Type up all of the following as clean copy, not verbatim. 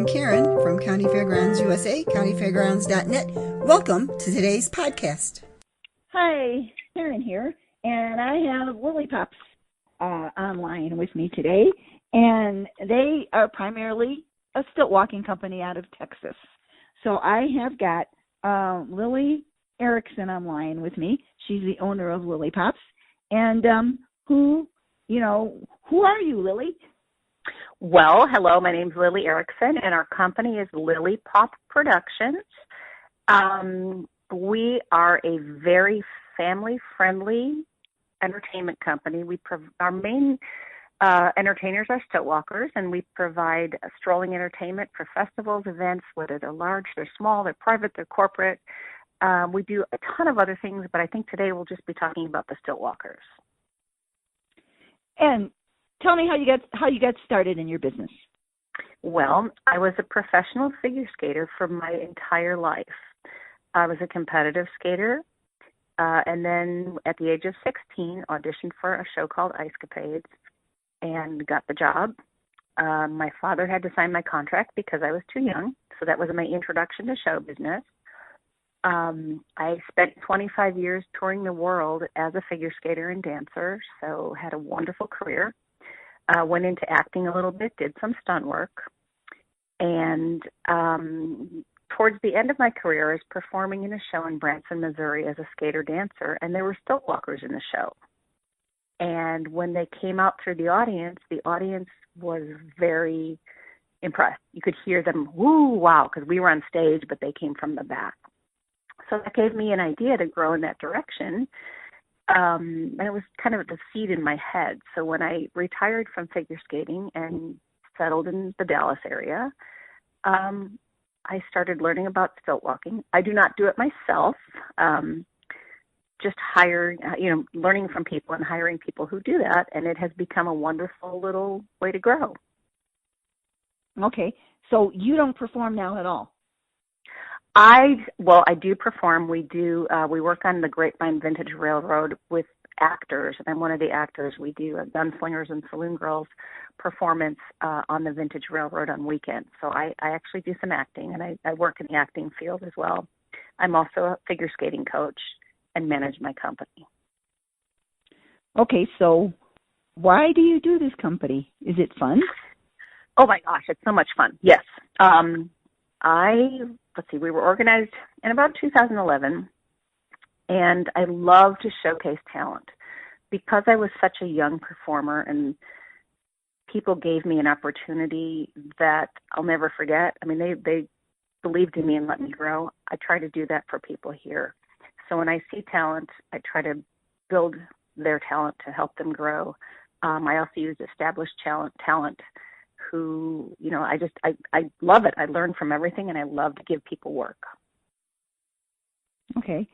Karen from County Fairgrounds USA, countyfairgrounds.net. Welcome to today's podcast. Hi, Karen here, and I have Lillipop online with me today, and they are primarily a stiltwalking company out of Texas. So I have got Lilli Erickson online with me. She's the owner of Lillipops, and who are you, Lilli? Well, hello, my name's Lilli Erickson, and our company is Lillipop Productions. We are a very family-friendly entertainment company. Our main entertainers are stiltwalkers, and we provide strolling entertainment for festivals, events, whether they're large, they're small, they're private, they're corporate. We do a ton of other things, but I think today we'll just be talking about the stiltwalkers. And tell me how you got started in your business. Well, I was a professional figure skater for my entire life. I was a competitive skater, and then at the age of 16, auditioned for a show called Ice Capades and got the job. My father had to sign my contract because I was too young, so that was my introduction to show business. I spent 25 years touring the world as a figure skater and dancer, so had a wonderful career. Went into acting a little bit, did some stunt work, and towards the end of my career, I was performing in a show in Branson, Missouri as a skater-dancer, and there were stiltwalkers in the show. And when they came out through the audience was very impressed. You could hear them, woo, wow, because we were on stage, but they came from the back. So that gave me an idea to grow in that direction. And it was kind of the seed in my head. So when I retired from figure skating and settled in the Dallas area, I started learning about stiltwalking. I do not do it myself. Just learning from people and hiring people who do that, and it has become a wonderful little way to grow. Okay, so you don't perform now at all? I do perform. We work on the Grapevine Vintage Railroad with actors, and I'm one of the actors. We do a Gunslingers and Saloon Girls performance on the Vintage Railroad on weekends. So I actually do some acting, and I work in the acting field as well. I'm also a figure skating coach and manage my company. Okay, so why do you do this company? Is it fun? Oh my gosh, it's so much fun. Yes. We were organized in about 2011, and I love to showcase talent. Because I was such a young performer and people gave me an opportunity that I'll never forget. I mean, they believed in me and let me grow. I try to do that for people here. So when I see talent, I try to build their talent to help them grow. I also use established talent who, I love it. I learn from everything, and I love to give people work. Okay.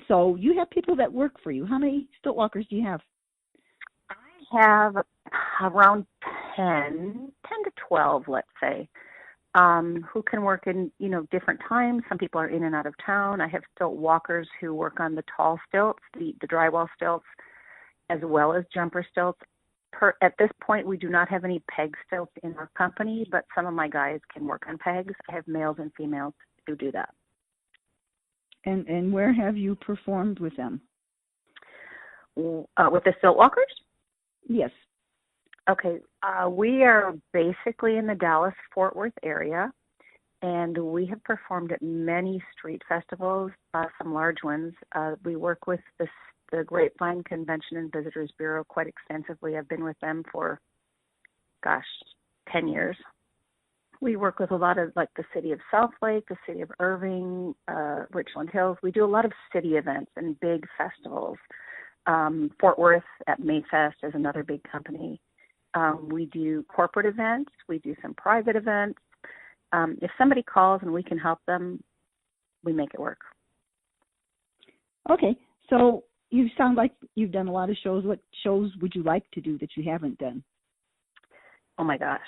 So you have people that work for you. How many stiltwalkers do you have? I have around 10 to 12, let's say, who can work in, different times. Some people are in and out of town. I have stiltwalkers who work on the tall stilts, the drywall stilts, as well as jumper stilts. At this point, we do not have any peg stilts in our company, but some of my guys can work on pegs. I have males and females who do that. And where have you performed with them? With the stiltwalkers? Yes. Okay. We are basically in the Dallas-Fort Worth area, and we have performed at many street festivals, some large ones. We work with the Grapevine Convention and Visitors Bureau quite extensively. I've been with them for, 10 years. We work with a lot of, the city of Southlake, the city of Irving, Richland Hills. We do a lot of city events and big festivals. Fort Worth at Mayfest is another big company. We do corporate events. We do some private events. If somebody calls and we can help them, we make it work. Okay. So you sound like you've done a lot of shows. What shows would you like to do that you haven't done? Oh, my gosh.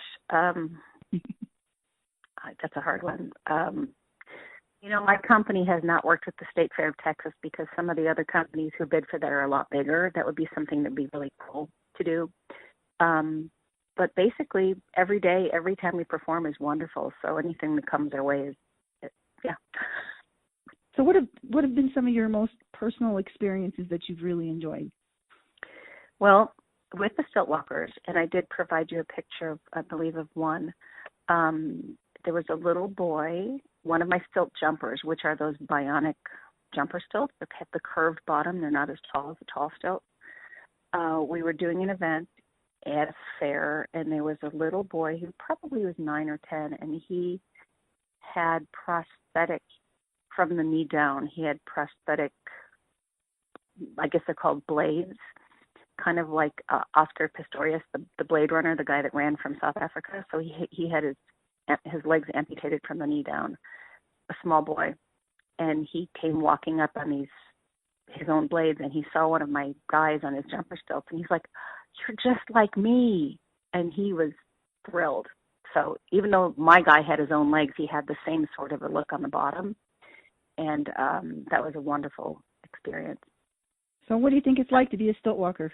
That's a hard one. My company has not worked with the State Fair of Texas because some of the other companies who bid for that are a lot bigger. That would be something that would be really cool to do. but basically every day, every time we perform is wonderful. So anything that comes our way yeah. So what have been some of your most personal experiences that you've really enjoyed? Well, with the Stiltwalkers, and I did provide you a picture of, I believe, of one. There was a little boy, one of my stilt jumpers, which are those bionic jumper stilts that have the curved bottom. They're not as tall as a tall stilt. We were doing an event at a fair, and there was a little boy who probably was 9 or 10, and he had prosthetic from the knee down. He had prosthetic, I guess they're called blades, kind of like Oscar Pistorius, the Blade Runner, the guy that ran from South Africa. So he had his legs amputated from the knee down, a small boy. And he came walking up on his own blades, and he saw one of my guys on his jumper stilts, and he's like, "You're just like me." And he was thrilled. So even though my guy had his own legs, he had the same sort of a look on the bottom. And that was a wonderful experience. So what do you think it's like to be a stilt walker?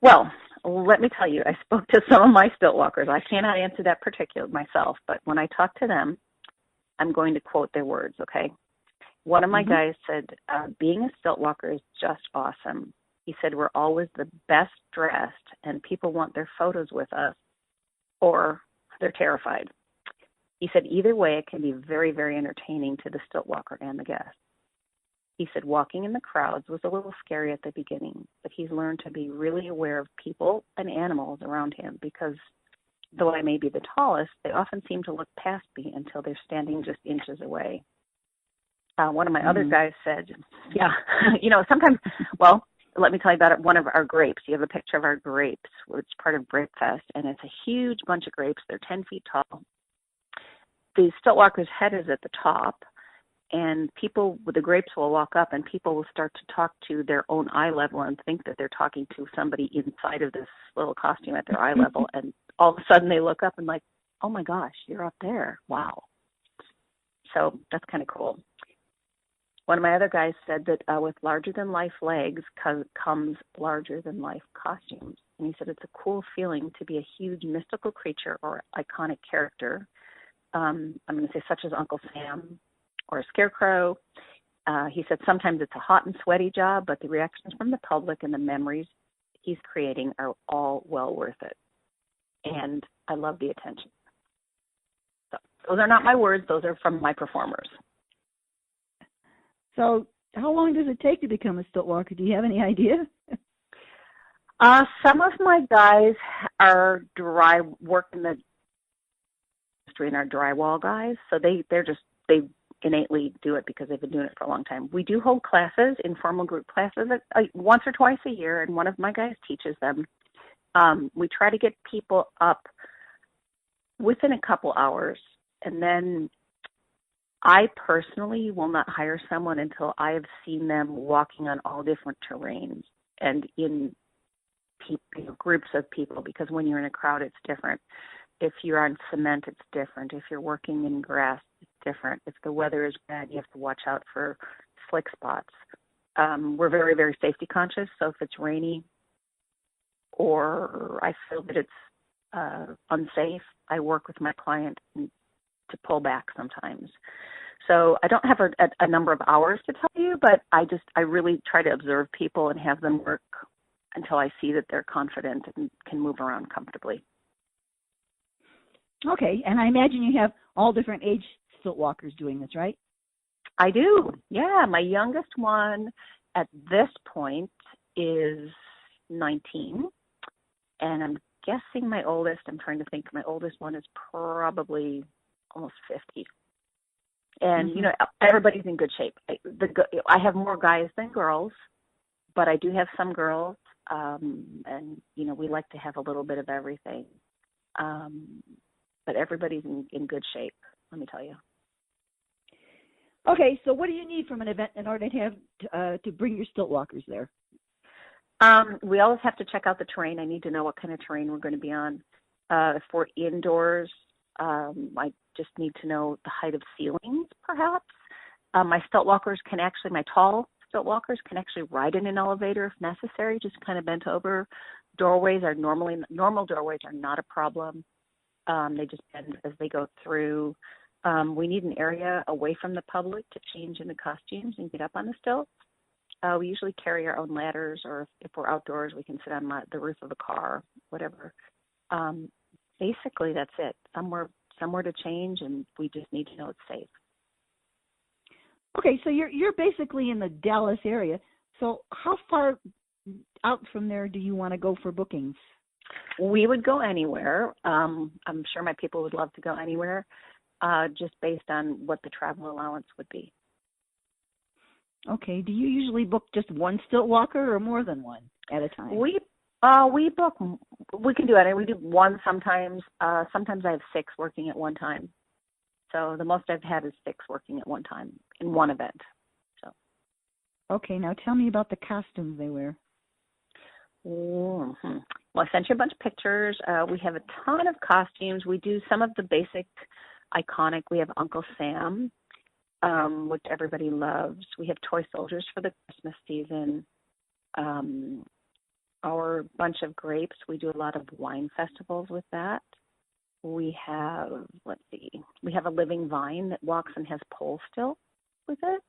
Well, let me tell you, I spoke to some of my stilt walkers. I cannot answer that particular myself, but when I talk to them, I'm going to quote their words, okay? One of my guys said, being a stilt walker is just awesome. He said, we're always the best dressed, and people want their photos with us, or they're terrified. He said, either way, it can be very, very entertaining to the stilt walker and the guest. He said walking in the crowds was a little scary at the beginning, but he's learned to be really aware of people and animals around him because though I may be the tallest, they often seem to look past me until they're standing just inches away. One of my other guys said, sometimes, well, let me tell you about it. One of our grapes. You have a picture of our grapes, which is part of Grape Fest, and it's a huge bunch of grapes. They're 10 feet tall. The Stiltwalker's head is at the top, and people with the grapes will walk up, and people will start to talk to their own eye level and think that they're talking to somebody inside of this little costume at their eye level, and all of a sudden they look up and like, oh my gosh, you're up there. Wow. So that's kind of cool. One of my other guys said that with larger-than-life legs comes larger-than-life costumes. And he said it's a cool feeling to be a huge mystical creature or iconic character. I'm going to say such as Uncle Sam or a scarecrow. He said sometimes it's a hot and sweaty job, but the reactions from the public and the memories he's creating are all well worth it. And I love the attention. So those are not my words. Those are from my performers. So how long does it take to become a stilt walker? Do you have any idea? Some of my guys work in the industry and are drywall guys, so they innately do it because they've been doing it for a long time. We do hold classes, informal group classes, once or twice a year, and one of my guys teaches them. We try to get people up within a couple hours, and then I personally will not hire someone until I have seen them walking on all different terrains and in groups of people, because when you're in a crowd, it's different. If you're on cement, it's different. If you're working in grass, it's different. If the weather is bad, you have to watch out for slick spots. We're very, very safety conscious, so if it's rainy or I feel that it's unsafe, I work with my client to pull back sometimes. So I don't have a number of hours to tell you, but I really try to observe people and have them work until I see that they're confident and can move around comfortably. Okay, and I imagine you have all different age stilt walkers doing this, right? I do, yeah. My youngest one at this point is 19, and I'm guessing my oldest one is probably almost 50. And, everybody's in good shape. I have more guys than girls, but I do have some girls, and, we like to have a little bit of everything. But everybody's in good shape, let me tell you. Okay, so what do you need from an event in order to have to bring your stilt walkers there? We always have to check out the terrain. I need to know what kind of terrain we're going to be on. For indoors, I just need to know the height of ceilings, perhaps. My tall stilt walkers can actually ride in an elevator if necessary, just kind of bent over. normal doorways are not a problem. They just bend as they go through. We need an area away from the public to change into costumes and get up on the stilts. We usually carry our own ladders, or if we're outdoors, we can sit on the roof of a car, whatever. Basically, that's it. Somewhere to change, and we just need to know it's safe. Okay, so you're basically in the Dallas area. So how far out from there do you want to go for bookings? We would go anywhere. I'm sure my people would love to go anywhere, just based on what the travel allowance would be. Okay. Do you usually book just one stilt walker or more than one at a time? We book. We can do it. We do one sometimes. Sometimes I have 6 working at one time. So the most I've had is 6 working at one time in one event. So. Okay. Now tell me about the costumes they wear. Mm-hmm. Well, I sent you a bunch of pictures. We have a ton of costumes. We do some of the basic iconic. We have Uncle Sam, which everybody loves. We have toy soldiers for the Christmas season. Our bunch of grapes, we do a lot of wine festivals with that. We have, we have a living vine that walks and has pole still with it.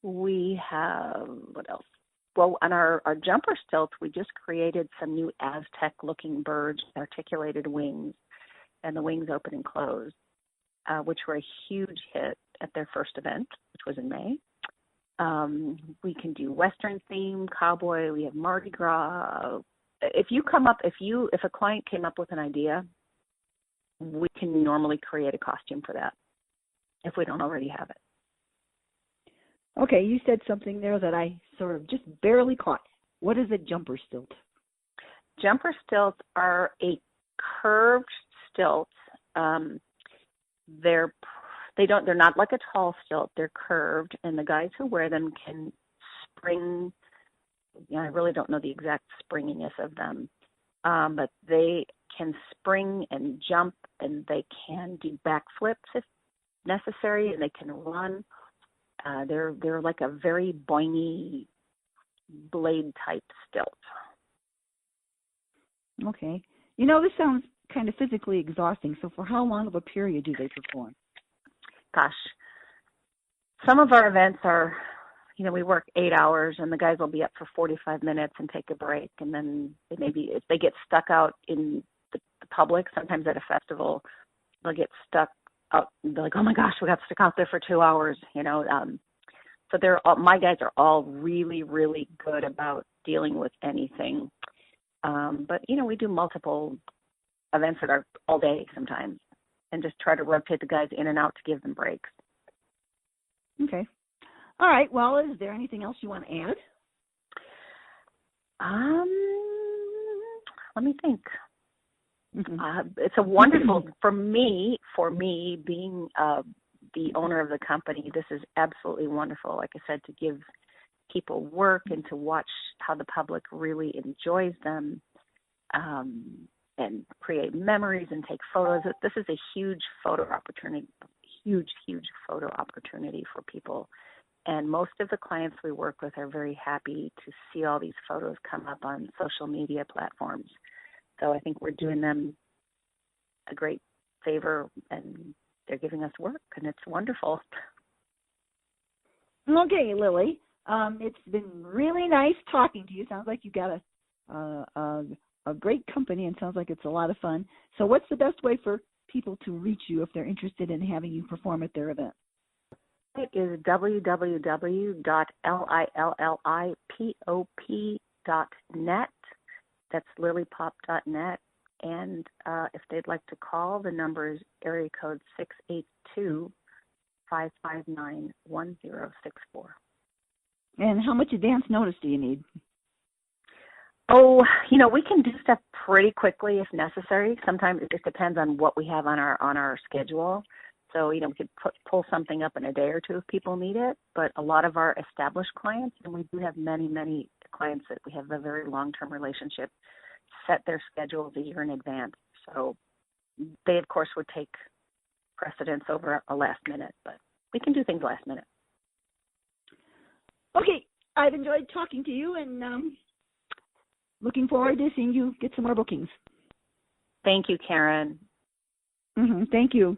We have, what else? Well, on our jumper stilts, we just created some new Aztec-looking birds with articulated wings, and the wings open and close, which were a huge hit at their first event, which was in May. We can do Western theme, cowboy. We have Mardi Gras. If a client came up with an idea, we can normally create a costume for that if we don't already have it. Okay, you said something there that I sort of just barely caught. What is a jumper stilt? Jumper stilts are a curved stilt. They're not like a tall stilt. They're curved, and the guys who wear them can spring. I really don't know the exact springiness of them, but they can spring and jump, and they can do backflips if necessary, and they can run. They're like a very boingy blade type stilt. Okay. This sounds kind of physically exhausting. So for how long of a period do they perform? Gosh, some of our events are, we work 8 hours, and the guys will be up for 45 minutes and take a break, and then maybe if they get stuck out in the public, sometimes at a festival, they'll get stuck out. They're like, oh my gosh, we got stuck out there for 2 hours, So my guys are all really, really good about dealing with anything. But we do multiple events that are all day sometimes, and just try to rotate the guys in and out to give them breaks. Okay. All right. Well, is there anything else you want to add? Let me think. Mm-hmm. It's a wonderful, for me, being the owner of the company, this is absolutely wonderful. Like I said, to give people work and to watch how the public really enjoys them, and create memories and take photos. This is a huge photo opportunity, huge photo opportunity for people. And most of the clients we work with are very happy to see all these photos come up on social media platforms. So I think we're doing them a great favor, and they're giving us work, and it's wonderful. Okay, Lilli. It's been really nice talking to you. Sounds like you got a great company, and sounds like it's a lot of fun. So what's the best way for people to reach you if they're interested in having you perform at their event? It is www.lillipop.net. That's Lillipop.net. And if they'd like to call, the number is area code 682-559-1064. And how much advance notice do you need? Oh, we can do stuff pretty quickly if necessary. Sometimes it just depends on what we have on our schedule. So, we could pull something up in a day or two if people need it. But a lot of our established clients, and we do have many, many clients that we have a very long-term relationship, set their schedules a year in advance. So they, of course, would take precedence over a last minute. But we can do things last minute. Okay. I've enjoyed talking to you, and looking forward to seeing you get some more bookings. Thank you, Karen. Thank you.